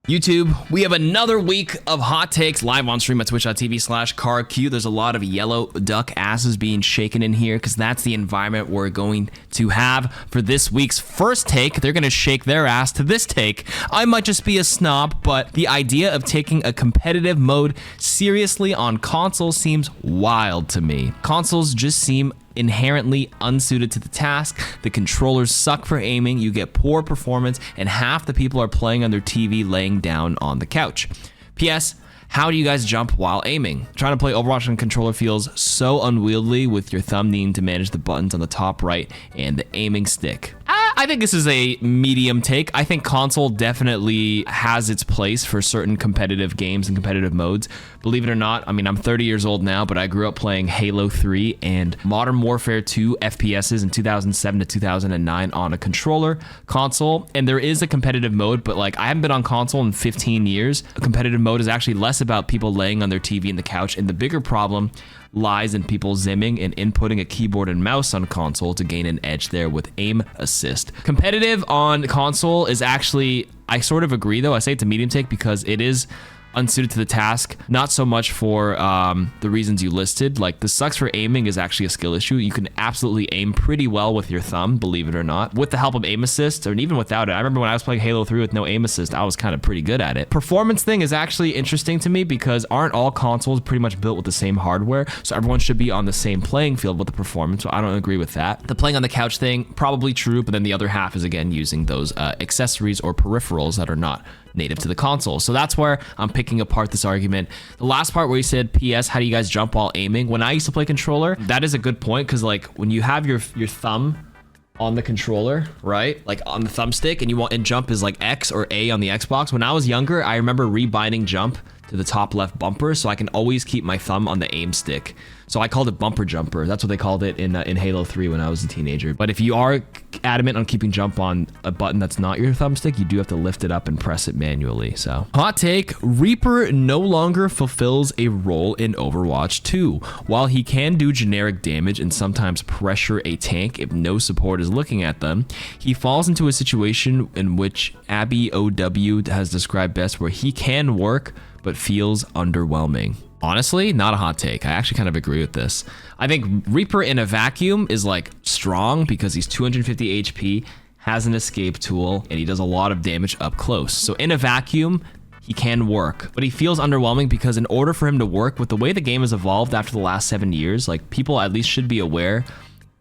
YouTube, we have another week of hot takes live on stream at twitch.tv/KarQ. There's a lot of yellow duck asses being shaken in here because that's the environment we're going to have for this week's first take. They're going to shake their ass to this take. I might just be a snob, but the idea of taking a competitive mode seriously on console seems wild to me. Consoles just seem inherently unsuited to the task. The controllers suck for aiming, you get poor performance, and half the people are playing on their TV laying down on the couch. P.S. How do you guys jump while aiming? Trying to play Overwatch on controller feels so unwieldy with your thumb needing to manage the buttons on the top right and the aiming stick. I think this is a medium take. I think console definitely has its place for certain competitive games and competitive modes. Believe it or not, I mean, I'm 30 years old now, but I grew up playing Halo 3 and Modern Warfare 2 FPSs in 2007 to 2009 on a controller console. And there is a competitive mode, but like I haven't been on console in 15 years. A competitive mode is actually less about people laying on their TV and the couch, and the bigger problem lies in people zimming and inputting a keyboard and mouse on console to gain an edge there with aim assist. Competitive on console is actually, I sort of agree though, I say it's a medium take because it is unsuited to the task, not so much for the reasons you listed. Like the sucks for aiming is actually a skill issue. You can absolutely aim pretty well with your thumb, believe it or not, with the help of aim assist, or even without it. I remember when I was playing Halo 3 with no aim assist, I was kind of pretty good at it. Performance thing is actually interesting to me because aren't all consoles pretty much built with the same hardware? So everyone should be on the same playing field with the performance. So I don't agree with that. The playing on the couch thing, probably true, but then the other half is again using those accessories or peripherals that are not native to the console. So that's where I'm picking apart this argument. The last part where you said, P.S. how do you guys jump while aiming? When I used to play controller, that is a good point because like when you have your thumb on the controller, right? Like on the thumbstick and jump is like X or A on the Xbox. When I was younger, I remember rebinding jump to the top left bumper so I can always keep my thumb on the aim stick. So I called it bumper jumper. That's what they called it in Halo 3 when I was a teenager. But if you are adamant on keeping jump on a button that's not your thumbstick, you do have to lift it up and press it manually. So hot take, Reaper no longer fulfills a role in Overwatch 2. While he can do generic damage and sometimes pressure a tank if no support is looking at them, he falls into a situation in which Abby OW has described best where he can work but feels underwhelming. Honestly, not a hot take. I actually kind of agree with this. I think Reaper in a vacuum is like strong because he's 250 HP, has an escape tool, and he does a lot of damage up close. So in a vacuum, he can work, but he feels underwhelming because in order for him to work with the way the game has evolved after the last 7 years, like people at least should be aware,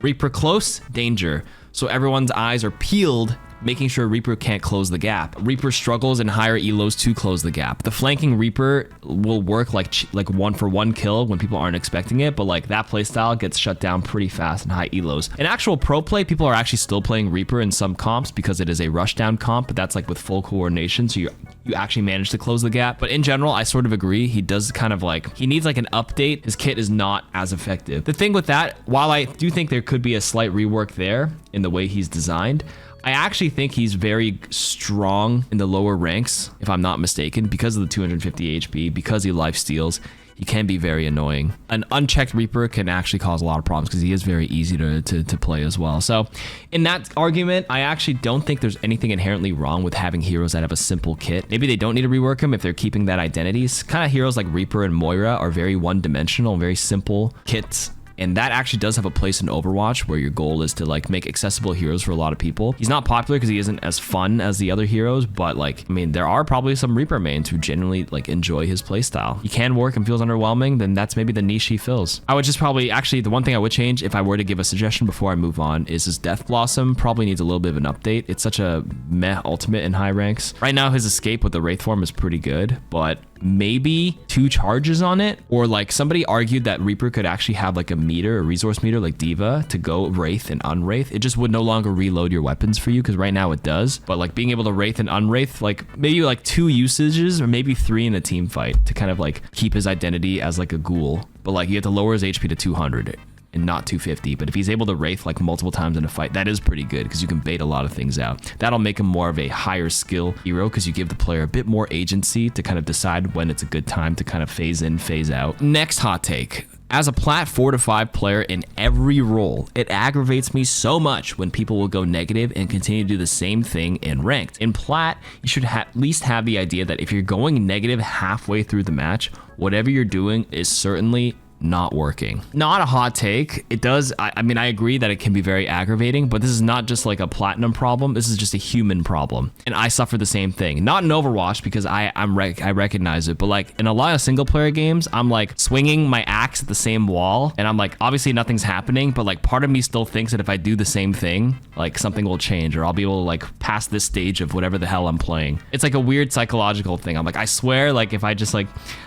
Reaper close, danger. So everyone's eyes are peeled, making sure Reaper can't close the gap. Reaper struggles in higher elos to close the gap. The flanking Reaper will work like 1-for-1 kill when people aren't expecting it, but like that playstyle gets shut down pretty fast in high elos. In actual pro play, people are actually still playing Reaper in some comps because it is a rushdown comp, but that's like with full coordination, so you actually manage to close the gap. But in general, I sort of agree. He does kind of like, he needs like an update. His kit is not as effective. The thing with that, while I do think there could be a slight rework there in the way he's designed, I actually think he's very strong in the lower ranks, if I'm not mistaken, because of the 250 HP, because he lifesteals. He can be very annoying. An unchecked Reaper can actually cause a lot of problems because he is very easy to play as well. So in that argument, I actually don't think there's anything inherently wrong with having heroes that have a simple kit. Maybe they don't need to rework them if they're keeping that identity. Kind of heroes like Reaper and Moira are very one-dimensional, very simple kits. And that actually does have a place in Overwatch where your goal is to like make accessible heroes for a lot of people. He's not popular because he isn't as fun as the other heroes, but like, I mean, there are probably some Reaper mains who genuinely like enjoy his playstyle. He can work and feels underwhelming, then that's maybe the niche he fills. I would just probably, actually, the one thing I would change if I were to give a suggestion before I move on is his Death Blossom probably needs a little bit of an update. It's such a meh ultimate in high ranks. Right now, his escape with the Wraith form is pretty good, but maybe 2 charges on it, or like somebody argued that Reaper could actually have like a meter, a resource meter like Diva to go Wraith and Unwraith. It just would no longer reload your weapons for you because right now it does, but like being able to Wraith and Unwraith, like maybe like 2 usages or maybe 3 in a team fight to kind of like keep his identity as like a ghoul, but like you have to lower his HP to 200 and not 250. But if he's able to Wraith like multiple times in a fight, that is pretty good because you can bait a lot of things out. That'll make him more of a higher skill hero because you give the player a bit more agency to kind of decide when it's a good time to kind of phase in, phase out. Next hot take. As a plat 4 to 5 player in every role, it aggravates me so much when people will go negative and continue to do the same thing in ranked. In plat, you should at least have the idea that if you're going negative halfway through the match, whatever you're doing is certainly not working. Not a hot take. It does. I mean, I agree that it can be very aggravating, but this is not just like a platinum problem. This is just a human problem. And I suffer the same thing. Not in Overwatch because I recognize it, but like in a lot of single player games, I'm like swinging my axe at the same wall and I'm like, obviously nothing's happening, but like part of me still thinks that if I do the same thing, like something will change or I'll be able to like pass this stage of whatever the hell I'm playing. It's like a weird psychological thing. I'm like, I swear, like if I just like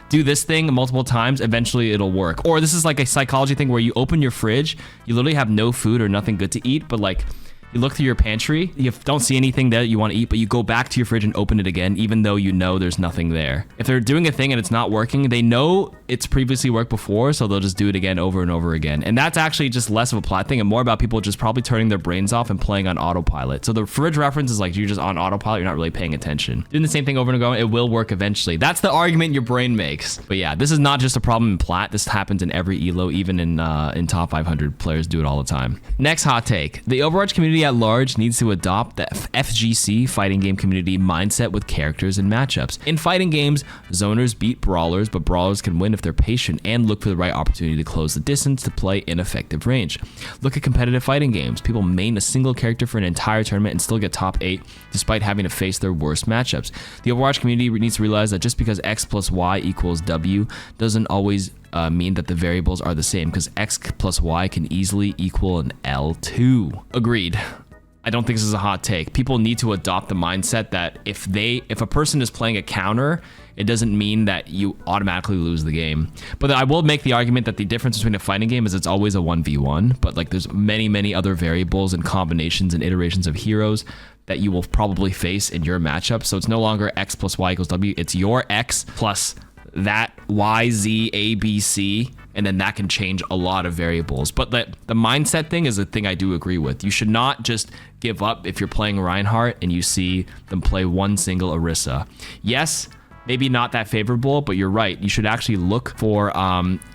do this thing multiple times, eventually it'll work. Or this is like a psychology thing where you open your fridge, you literally have no food or nothing good to eat, but like you look through your pantry, you don't see anything that you want to eat, but you go back to your fridge and open it again, even though you know there's nothing there. If they're doing a thing and it's not working, they know it's previously worked before, so they'll just do it again over and over again. And that's actually just less of a plat thing and more about people just probably turning their brains off and playing on autopilot. So the fridge reference is like you're just on autopilot, you're not really paying attention. Doing the same thing over and over, it will work eventually. That's the argument your brain makes. But yeah, this is not just a problem in plat. This happens in every elo, even in top 500 players do it all the time. Next hot take. The Overwatch community at large needs to adopt the FGC fighting game community mindset with characters and matchups. In fighting games, zoners beat brawlers, but brawlers can win if they're patient and look for the right opportunity to close the distance to play in effective range. Look at competitive fighting games. People main a single character for an entire tournament and still get top 8 despite having to face their worst matchups. The Overwatch community needs to realize that just because X plus Y equals W doesn't always mean that the variables are the same, because X plus Y can easily equal an L2. Agreed. I don't think this is a hot take. People need to adopt the mindset that if a person is playing a counter, it doesn't mean that you automatically lose the game. But I will make the argument that the difference between a fighting game is it's always a 1v1, but like there's many other variables and combinations and iterations of heroes that you will probably face in your matchup. So it's no longer X plus Y equals W, it's your X plus that Y, Z, A, B, C, and then that can change a lot of variables. But the mindset thing is a thing I do agree with. You should not just give up if you're playing Reinhardt and you see them play one single Orisa. Yes, maybe not that favorable, but you're right. You should actually look for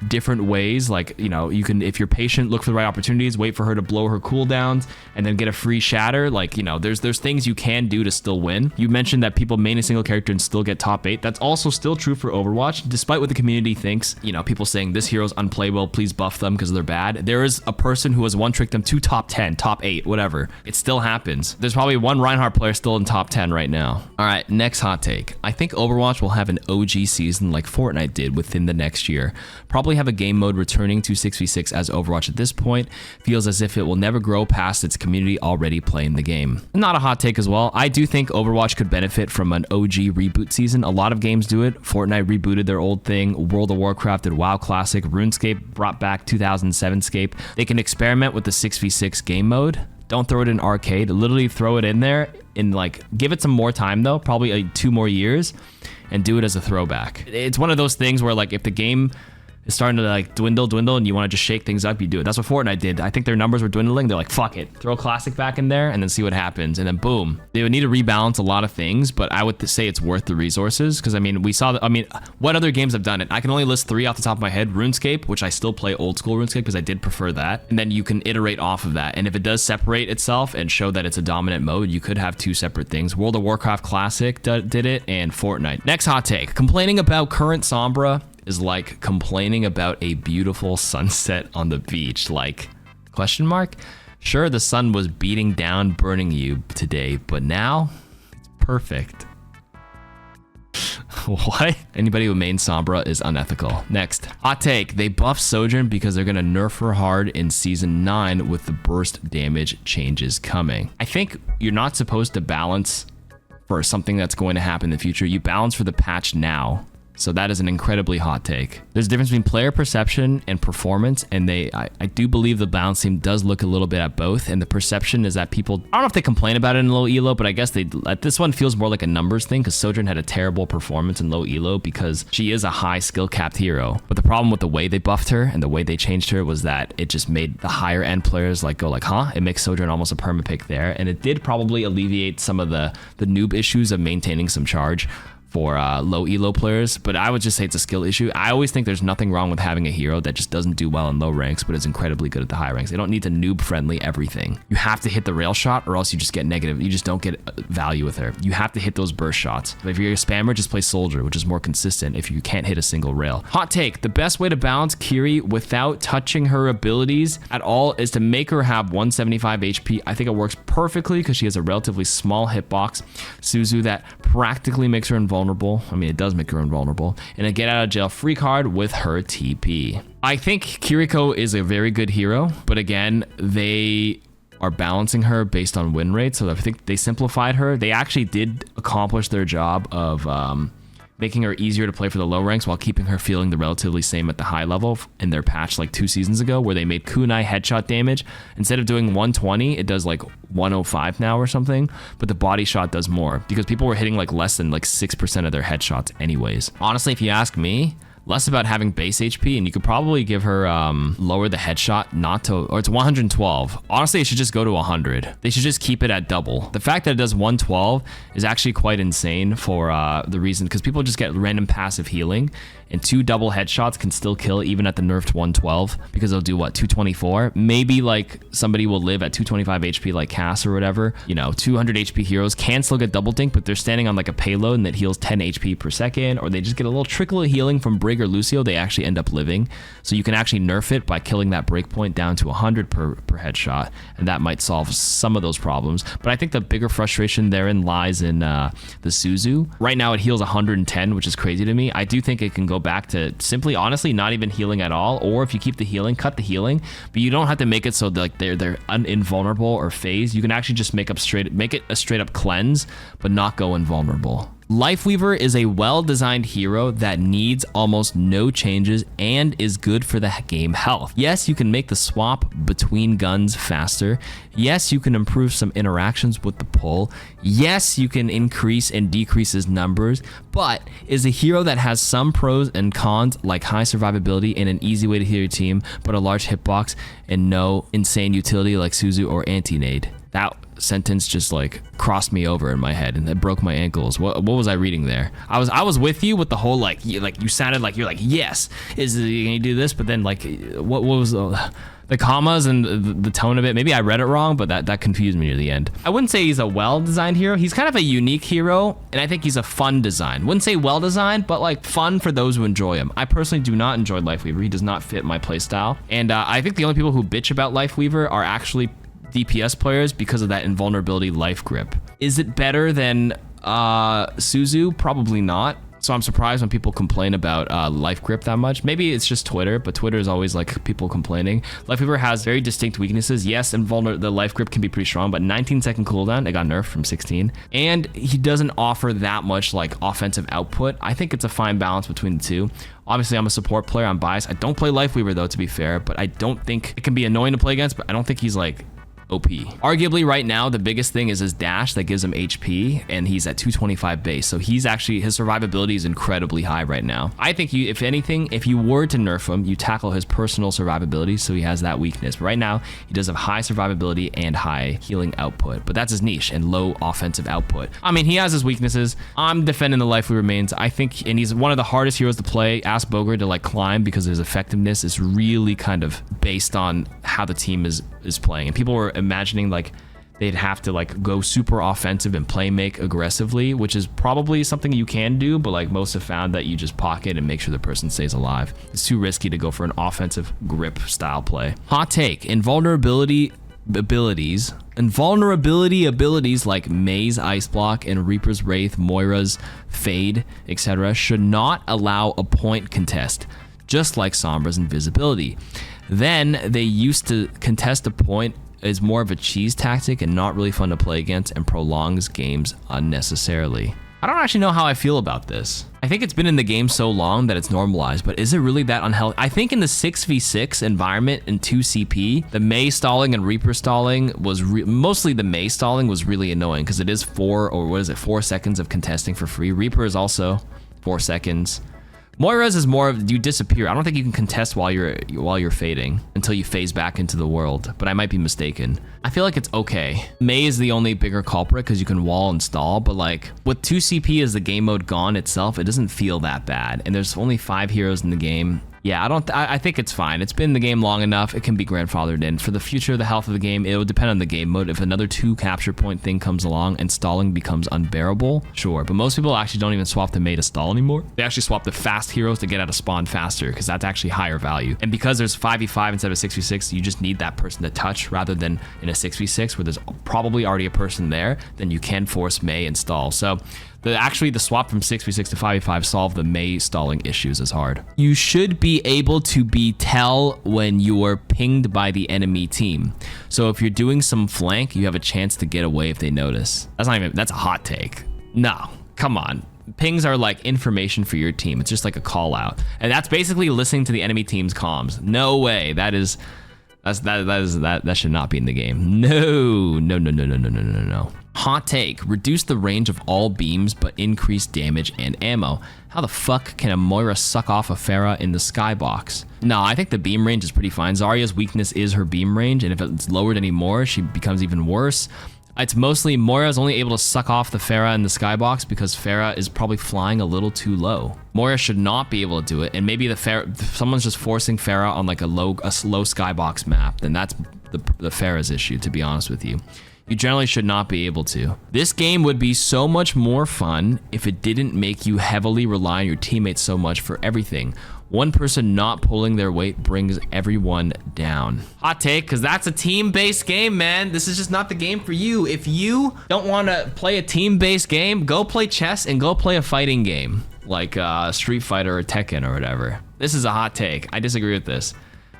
different ways. Like, you know, you can, if you're patient, look for the right opportunities, wait for her to blow her cooldowns and then get a free shatter. Like, you know, there's things you can do to still win. You mentioned that people main a single character and still get top 8. That's also still true for Overwatch, despite what the community thinks. You know, people saying this hero's unplayable, please buff them because they're bad. There is a person who has one-tricked them to top 10, top 8, whatever. It still happens. There's probably one Reinhardt player still in top 10 right now. All right, next hot take. I think Overwatch will have an OG season like Fortnite did within the next year. Probably have a game mode returning to 6v6 as Overwatch at this point. Feels as if it will never grow past its community already playing the game. Not a hot take as well. I do think Overwatch could benefit from an OG reboot season. A lot of games do it. Fortnite rebooted their old thing. World of Warcraft did WoW Classic. RuneScape brought back 2007 Scape. They can experiment with the 6v6 game mode. Don't throw it in arcade. Literally throw it in there and like give it some more time though, probably 2 more years, and do it as a throwback. It's one of those things where like if the game is starting to like dwindle and you want to just shake things up, you do it. That's what Fortnite did. I think their numbers were dwindling. They're like, fuck it, throw Classic back in there and then see what happens. And then boom, they would need to rebalance a lot of things, but I would say it's worth the resources because I mean, we saw that. I mean, what other games have done it? I can only list 3 off the top of my head. RuneScape, which I still play old school RuneScape because I did prefer that. And then you can iterate off of that. And if it does separate itself and show that it's a dominant mode, you could have 2 separate things. World of Warcraft Classic did it, and Fortnite. Next hot take. Complaining about current Sombra is like complaining about a beautiful sunset on the beach. Like, question mark? Sure, the sun was beating down, burning you today, but now it's perfect. What? Anybody who mains Sombra is unethical. Next, hot take. They buff Sojourn because they're gonna nerf her hard in season 9 with the burst damage changes coming. I think you're not supposed to balance for something that's going to happen in the future. You balance for the patch now. So that is an incredibly hot take. There's a difference between player perception and performance, and I do believe the balance team does look a little bit at both, and the perception is that people, I don't know if they complain about it in low elo, but I guess this one feels more like a numbers thing because Sojourn had a terrible performance in low elo because she is a high skill capped hero. But the problem with the way they buffed her and the way they changed her was that it just made the higher end players like go like, huh? It makes Sojourn almost a perma pick there, and it did probably alleviate some of the noob issues of maintaining some charge for low elo players, but I would just say it's a skill issue. I always think there's nothing wrong with having a hero that just doesn't do well in low ranks, but is incredibly good at the high ranks. They don't need to noob friendly everything. You have to hit the rail shot or else you just get negative. You just don't get value with her. You have to hit those burst shots. But if you're a spammer, just play Soldier, which is more consistent if you can't hit a single rail. Hot take, the best way to balance Kiri without touching her abilities at all is to make her have 175 HP. I think it works perfectly because she has a relatively small hitbox. Suzu that practically makes her invulnerable. I mean, it does make her invulnerable. And a get out of jail free card with her TP. I think Kiriko is a very good hero, but again, they are balancing her based on win rate. So I think they simplified her. They actually did accomplish their job of making her easier to play for the low ranks while keeping her feeling the relatively same at the high level in their patch like 2 seasons ago, where they made kunai headshot damage. Instead of doing 120, it does like 105 now or something, but the body shot does more because people were hitting like less than like 6% of their headshots anyways. Honestly, if you ask me, less about having base HP, and you could probably give her lower the headshot not to, or it's 112. Honestly, it should just go to 100. They should just keep it at double. The fact that it does 112 is actually quite insane for the reason, because people just get random passive healing, and 2 double headshots can still kill even at the nerfed 112 because they'll do what, 224? Maybe like somebody will live at 225 HP like Cass or whatever. You know, 200 HP heroes can still get double dink, but they're standing on like a payload and that heals 10 HP per second, or they just get a little trickle of healing from Brig or Lucio. They actually end up living. So you can actually nerf it by killing that breakpoint down to 100 per headshot, and that might solve some of those problems. But I think the bigger frustration therein lies in the Suzu. Right now it heals 110, which is crazy to me. I do think it can go back to simply, honestly, not even healing at all, or if you keep the healing, cut the healing, but you don't have to make it so like they're invulnerable or phase. You can actually just make it a straight up cleanse, but not go invulnerable. Lifeweaver is a well-designed hero that needs almost no changes and is good for the game health. Yes, you can make the swap between guns faster. Yes, you can improve some interactions with the pull. Yes, you can increase and decrease his numbers, but is a hero that has some pros and cons like high survivability and an easy way to heal your team, but a large hitbox and no insane utility like Suzu or Anti-Nade. That sentence just like crossed me over in my head and it broke my ankles. What was I reading there? I was with you with the whole like you sounded like you're like, yes, is you do this, but then like what was the commas and the tone of it? Maybe I read it wrong, but that confused me near the end. I wouldn't say he's a well-designed hero. He's kind of a unique hero, and I think he's a fun design. Wouldn't say well-designed, but like fun for those who enjoy him. I personally do not enjoy Lifeweaver. He does not fit my playstyle, and I think the only people who bitch about Lifeweaver are actually DPS players because of that invulnerability life grip. Is it better than Suzu? Probably not. So I'm surprised when people complain about life grip that much. Maybe it's just Twitter, but Twitter is always like people complaining. Lifeweaver has very distinct weaknesses. Yes, the life grip can be pretty strong, but 19-second cooldown, it got nerfed from 16. And he doesn't offer that much like offensive output. I think it's a fine balance between the two. Obviously, I'm a support player. I'm biased. I don't play Lifeweaver though, to be fair, but I don't think it can be annoying to play against, but I don't think he's like OP. Arguably right now, the biggest thing is his dash that gives him HP, and he's at 225 base. So he's actually, his survivability is incredibly high right now. I think you, if anything, if you were to nerf him, you tackle his personal survivability, so he has that weakness. But right now, he does have high survivability and high healing output, but that's his niche, and low offensive output. I mean, he has his weaknesses. I'm defending the Lifeweaver remains. I think, and he's one of the hardest heroes to play. Ask Boger to like climb because his effectiveness is really kind of based on how the team is playing. And people were imagining like they'd have to like go super offensive and play make aggressively, which is probably something you can do, but like most have found that you just pocket and make sure the person stays alive. It's too risky to go for an offensive grip style play. Hot take, invulnerability abilities like May's Ice Block and Reaper's Wraith, Moira's Fade, etc. should not allow a point contest, just like Sombra's invisibility. Then they used to contest a point is more of a cheese tactic and not really fun to play against and prolongs games unnecessarily. I don't actually know how I feel about this. I think it's been in the game so long that it's normalized, but is it really that unhealthy? I think in the 6v6 environment in 2CP, the Mei stalling and Reaper stalling was mostly the Mei stalling was really annoying because it is 4 seconds of contesting for free. Reaper is also 4 seconds. Moira's is more of you disappear. I don't think you can contest while you're fading until you phase back into the world, but I might be mistaken. I feel like it's okay. Mei is the only bigger culprit because you can wall and stall, but like with 2 CP as the game mode gone itself, it doesn't feel that bad. And there's only 5 heroes in the game. Yeah, I think it's fine. It's been in the game long enough. It can be grandfathered in. For the future, the health of the game, it will depend on the game mode. If another 2 capture point thing comes along and stalling becomes unbearable, sure. But most people actually don't even swap the Mei to stall anymore. They actually swap the fast heroes to get out of spawn faster because that's actually higher value. And because there's 5v5 instead of 6v6, you just need that person to touch rather than in a 6v6 where there's probably already a person there, then you can force Mei and stall. So actually the swap from 6v6 to 5v5 solved the Mei stalling issues as hard. You should be able to tell when you are pinged by the enemy team. So if you're doing some flank, you have a chance to get away if they notice. That's a hot take. No, come on. Pings are like information for your team. It's just like a call out. And that's basically listening to the enemy team's comms. No way. That should not be in the game. No. Hot take, reduce the range of all beams but increase damage and ammo. How the fuck can a Moira suck off a Pharah in the skybox? No, I think the beam range is pretty fine. Zarya's weakness is her beam range, and if it's lowered anymore, she becomes even worse. It's mostly Moira's only able to suck off the Pharah in the skybox because Pharah is probably flying a little too low. Moira should not be able to do it, and maybe if someone's just forcing Pharah on like a slow skybox map, then that's the Pharah's issue, to be honest with you. You generally should not be able to. This game would be so much more fun if it didn't make you heavily rely on your teammates so much for everything. One person not pulling their weight brings everyone down. Hot take, because that's a team-based game, man. This is just not the game for you. If you don't want to play a team-based game, go play chess and go play a fighting game like Street Fighter or Tekken or whatever. This is a hot take. I disagree with this.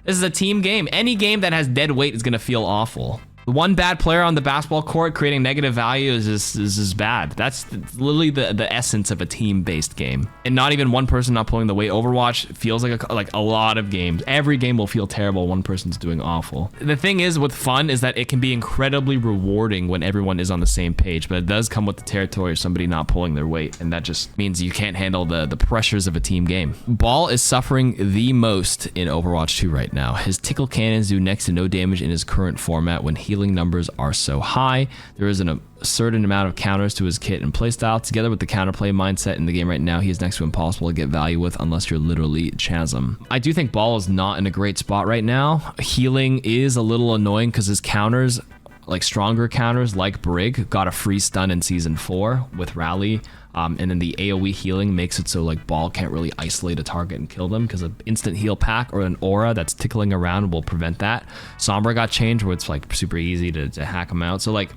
This is a team game. Any game that has dead weight is going to feel awful. The one bad player on the basketball court creating negative value is just bad. That's literally the essence of a team-based game. And not even one person not pulling the weight. Overwatch feels like a lot of games. Every game will feel terrible. One person's doing awful. The thing is with fun is that it can be incredibly rewarding when everyone is on the same page, but it does come with the territory of somebody not pulling their weight, and that just means you can't handle the pressures of a team game. Ball is suffering the most in Overwatch 2 right now. His tickle cannons do next to no damage in his current format when healing numbers are so high. There is a certain amount of counters to his kit and playstyle. Together with the counterplay mindset in the game right now, he is next to impossible to get value with unless you're literally Chasm. I do think Ball is not in a great spot right now. Healing is a little annoying because his counters, like stronger counters like Brig, got a free stun in Season 4 with Rally. And then the AoE healing makes it so like Ball can't really isolate a target and kill them because an instant heal pack or an aura that's tickling around will prevent that. Sombra got changed where it's like super easy to hack them out. So like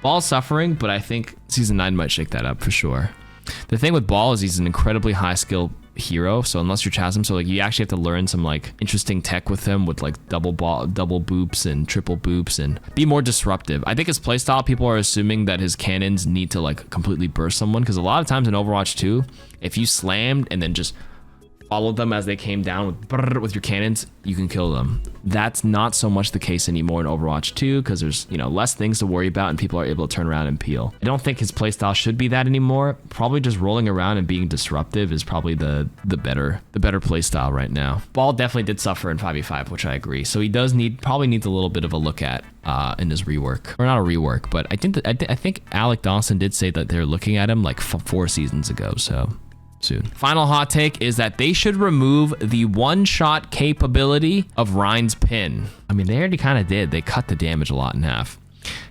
Ball's suffering, but I think Season 9 might shake that up for sure. The thing with Ball is he's an incredibly high skill hero, so unless you're Chasm, so like you actually have to learn some like interesting tech with him with like double boops and triple boops and be more disruptive. I think his playstyle, people are assuming that his cannons need to like completely burst someone, because a lot of times in Overwatch 2, if you slammed and then just followed them as they came down with your cannons, you can kill them. That's not so much the case anymore in Overwatch 2 because there's, you know, less things to worry about and people are able to turn around and peel. I don't think his playstyle should be that anymore. Probably just rolling around and being disruptive is probably the better playstyle right now. Ball definitely did suffer in 5v5, which I agree. So he does probably needs a little bit of a look at in his rework, or not a rework, but I think Alec Dawson did say that they're looking at him like 4 seasons ago. So soon. Final hot take is that they should remove the one-shot capability of Rein's pin. I mean, they already kind of did. They cut the damage a lot in half.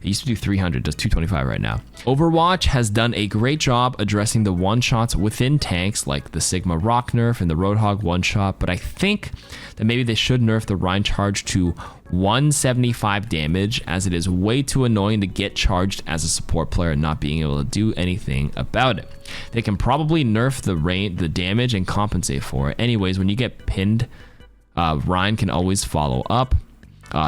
It used to do 300, does 225 right now. Overwatch has done a great job addressing the one-shots within tanks like the Sigma Rock nerf and the Roadhog one-shot, but I think that maybe they should nerf the Rein charge to 175 damage, as it is way too annoying to get charged as a support player and not being able to do anything about it. They can probably nerf the damage and compensate for it. Anyways, when you get pinned, Rein can always follow up.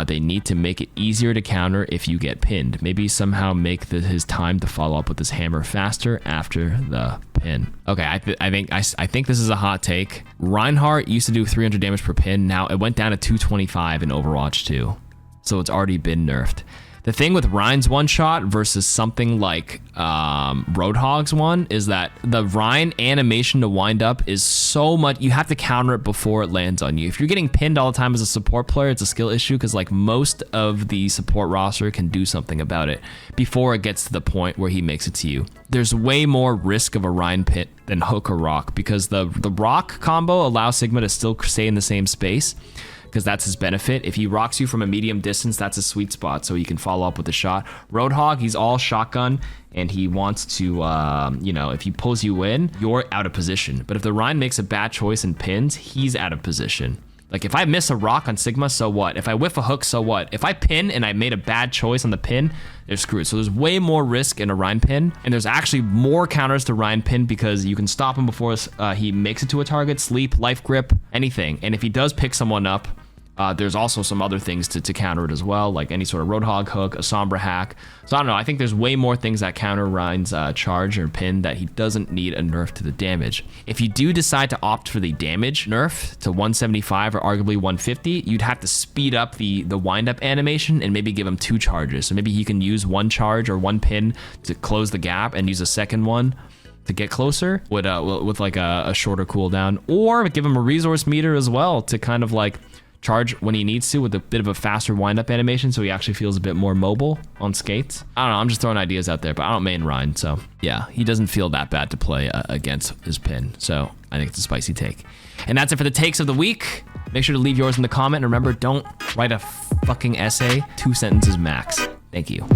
They need to make it easier to counter if you get pinned. Maybe somehow make his time to follow up with his hammer faster after the pin. Okay, I think this is a hot take. Reinhardt used to do 300 damage per pin. Now it went down to 225 in Overwatch 2. So it's already been nerfed. The thing with Rein's one shot versus something like Roadhog's one is that the Rein animation to wind up is so much, you have to counter it before it lands on you. If you're getting pinned all the time as a support player, it's a skill issue because like most of the support roster can do something about it before it gets to the point where he makes it to you. There's way more risk of a Rein pit than hook or rock because the rock combo allows Sigma to still stay in the same space, because that's his benefit. If he rocks you from a medium distance, that's a sweet spot, so he can follow up with a shot. Roadhog, he's all shotgun, and he wants to, you know, if he pulls you in, you're out of position. But if the Rein makes a bad choice and pins, he's out of position. Like, if I miss a rock on Sigma, so what? If I whiff a hook, so what? If I pin and I made a bad choice on the pin, they're screwed. So there's way more risk in a Rein pin, and there's actually more counters to Rein pin because you can stop him before he makes it to a target, sleep, life grip, anything. And if he does pick someone up, there's also some other things to counter it as well, like any sort of Roadhog hook, a Sombra hack. So I don't know, I think there's way more things that counter Rein's charge or pin that he doesn't need a nerf to the damage. If you do decide to opt for the damage nerf to 175 or arguably 150, you'd have to speed up the wind-up animation and maybe give him 2 charges. So maybe he can use 1 charge or 1 pin to close the gap and use a second one to get closer with like a shorter cooldown, or give him a resource meter as well to kind of like charge when he needs to with a bit of a faster wind-up animation so he actually feels a bit more mobile on skates. I don't know, I'm just throwing ideas out there, but I don't main Rein, so yeah, he doesn't feel that bad to play against his pin, so I think it's a spicy take. And that's it for the takes of the week. Make sure to leave yours in the comment, and remember, don't write a fucking essay, 2 sentences max. Thank you.